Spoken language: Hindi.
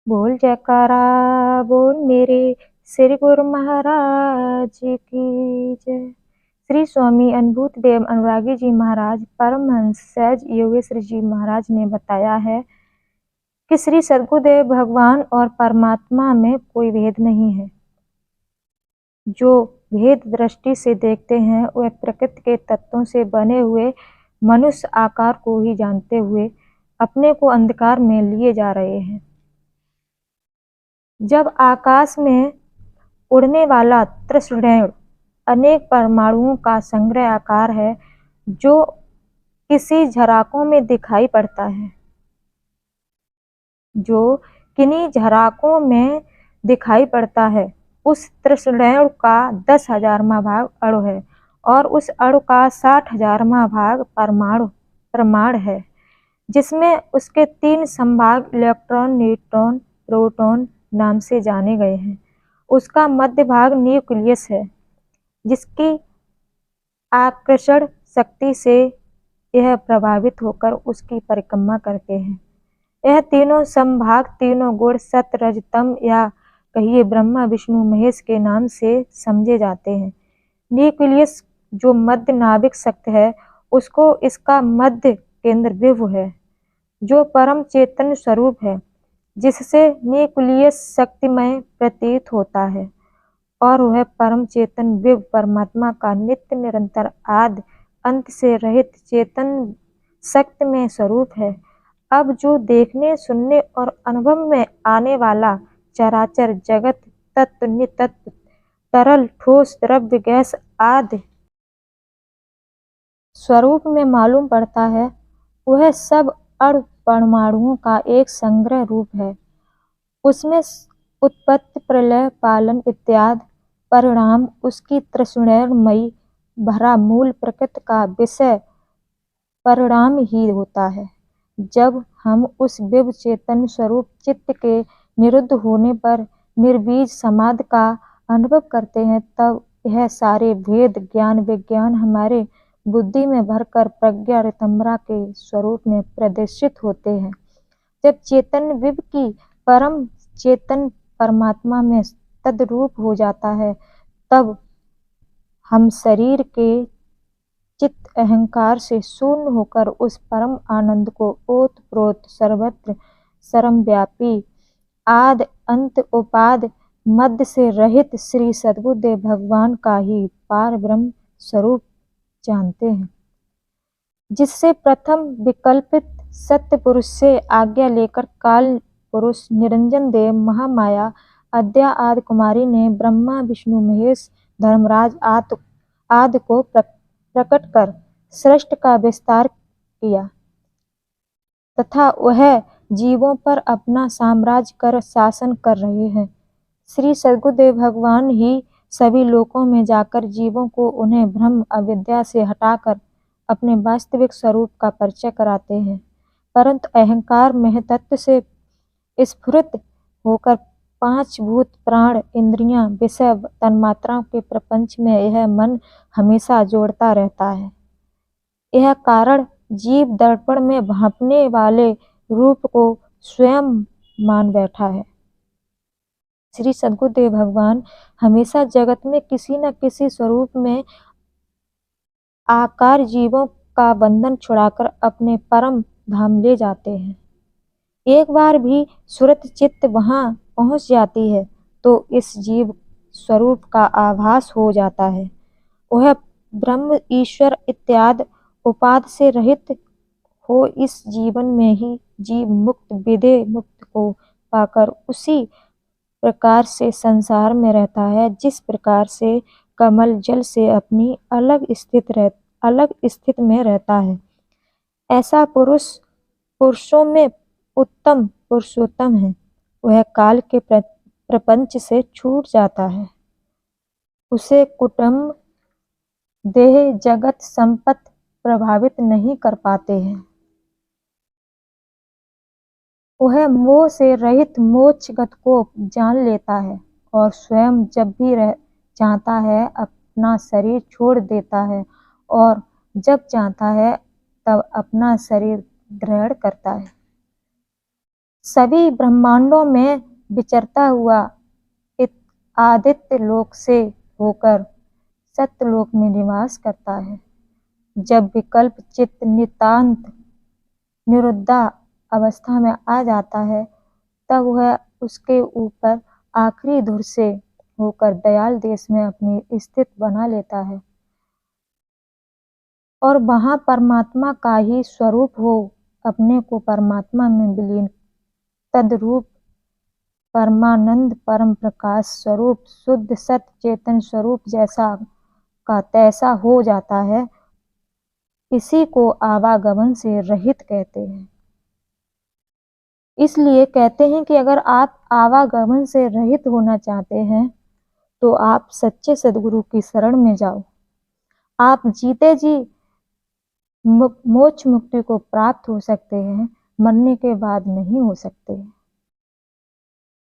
बोल जयकारा बोल मेरे श्री गुरु महाराज की जय। श्री स्वामी अनुभूत देव अनुरागी जी महाराज परमहंस सहज योगेश्वर जी महाराज ने बताया है कि श्री सद्गुरुदेव भगवान और परमात्मा में कोई भेद नहीं है। जो भेद दृष्टि से देखते हैं वह प्रकृति के तत्वों से बने हुए मनुष्य आकार को ही जानते हुए अपने को अंधकार में लिए जा रहे हैं। जब आकाश में उड़ने वाला त्रिसुणेण अनेक परमाणुओं का संग्रह आकार है जो किसी झराकों में दिखाई पड़ता है, जो किन्हीं झराकों में दिखाई पड़ता है, उस त्रिसुणेण का 10,000वां भाग अणु है और उस अणु का 60,000वां भाग परमाणु है, जिसमें उसके 3 संभाग इलेक्ट्रॉन, न्यूट्रॉन, प्रोटॉन नाम से जाने गए हैं। उसका मध्य भाग न्यूक्लियस है, जिसकी आकर्षण शक्ति से यह प्रभावित होकर उसकी परिक्रमा करते हैं। यह तीनों संभाग तीनों गुण सत रज तम या कहिए ब्रह्मा विष्णु महेश के नाम से समझे जाते हैं। न्यूक्लियस जो मध्य नाभिक शक्ति है उसको इसका मध्य केंद्र विभु है, जो परम चेतन स्वरूप है, जिससे न्यूक्लियस शक्तिमय प्रतीत होता है और वह परम चेतन विभु परमात्मा का नित्य निरंतर आदि अंत से रहित चेतन शक्तिमय स्वरूप है। अब जो देखने सुनने और अनुभव में आने वाला चराचर जगत तत्व नितत्व तरल ठोस द्रव्य गैस आदि स्वरूप में मालूम पड़ता है वह सब अणु परमाणुओं का एक संग्रह रूप है। उसमें उत्पत्ति प्रलय पालन इत्यादि परिणाम उसकी त्रिसुणेमयी भरा मूल प्रकृति का विषय परिणाम ही होता है। जब हम उस विभु चेतन स्वरूप चित्त के निरुद्ध होने पर निर्बीज समाधि का अनुभव करते हैं, तब यह सारे भेद ज्ञान विज्ञान हमारे बुद्धि में भरकर प्रज्ञा ऋतंभरा के स्वरूप में प्रदर्शित होते हैं। जब चेतन विभु की परम चेतन परमात्मा में तद्रूप हो जाता है, तब हम शरीर के चित्त अहंकार से शून्य होकर उस परम आनंद को ओत प्रोत सर्वत्र सर्वव्यापी आदि अंत उपाधि मध्य से रहित श्री सद्गुरुदेव भगवान का ही पार ब्रह्म स्वरूप जानते हैं, जिससे प्रथम विकल्पित सत्य पुरुष से आज्ञा लेकर काल पुरुष निरंजन देव महामाया अद्या आदि कुमारी ने ब्रह्मा विष्णु महेश धर्मराज आदि को प्रकट कर सृष्टि का विस्तार किया तथा वह जीवों पर अपना साम्राज्य कर शासन कर रहे हैं। श्री सद्गुरुदेव भगवान ही सभी लोकों में जाकर जीवों को उन्हें भ्रम अविद्या से हटाकर अपने वास्तविक स्वरूप का परिचय कराते हैं, परंतु अहंकार महतत्व से स्फुरित होकर 5 भूत प्राण इंद्रियां विषय तन्मात्राओं के प्रपंच में यह मन हमेशा जोड़ता रहता है। यह कारण जीव दर्पण में भांपने वाले रूप को स्वयं मान बैठा है। श्री सद्गुरुदेव भगवान हमेशा जगत में किसी न किसी स्वरूप में आकार जीवों का बंधन छुड़ाकर अपने परम धाम ले जाते हैं। एक बार भी सुरत चित्त वहां पहुंच जाती है तो इस जीव स्वरूप का आभास हो जाता है। वह ब्रह्म ईश्वर इत्यादि उपाधि से रहित हो इस जीवन में ही जीव मुक्त विधेय मुक्त को पाकर उसी प्रकार से संसार में रहता है जिस प्रकार से कमल जल से अपनी अलग स्थिति में रहता है। ऐसा पुरुष पुरुषों में उत्तम पुरुषोत्तम है। वह काल के प्रपंच से छूट जाता है। उसे कुटुंब देह जगत संपत्ति प्रभावित नहीं कर पाते हैं। वह मोह से रहित मोक्षगत को जान लेता है और स्वयं जब भी चाहता है अपना शरीर छोड़ देता है और जब चाहता है तब अपना शरीर ग्रहण करता है। सभी ब्रह्मांडों में विचरता हुआ आदित्य लोक से होकर सत्यलोक में निवास करता है। जब विकल्प चित्त नितांत निरुद्धा अवस्था में आ जाता है, तब वह उसके ऊपर आखिरी धुर से होकर दयाल देश में अपनी स्थिति बना लेता है और वहां परमात्मा का ही स्वरूप हो अपने को परमात्मा में विलीन तद्रूप परमानंद परम प्रकाश स्वरूप शुद्ध सत्य चेतन स्वरूप जैसा का तैसा हो जाता है। इसी को आवागमन से रहित कहते हैं। इसलिए कहते हैं कि अगर आप आवागमन से रहित होना चाहते हैं तो आप सच्चे सद्गुरु की शरण में जाओ। आप जीते जी मोक्ष मुक्ति को प्राप्त हो सकते हैं, मरने के बाद नहीं हो सकते।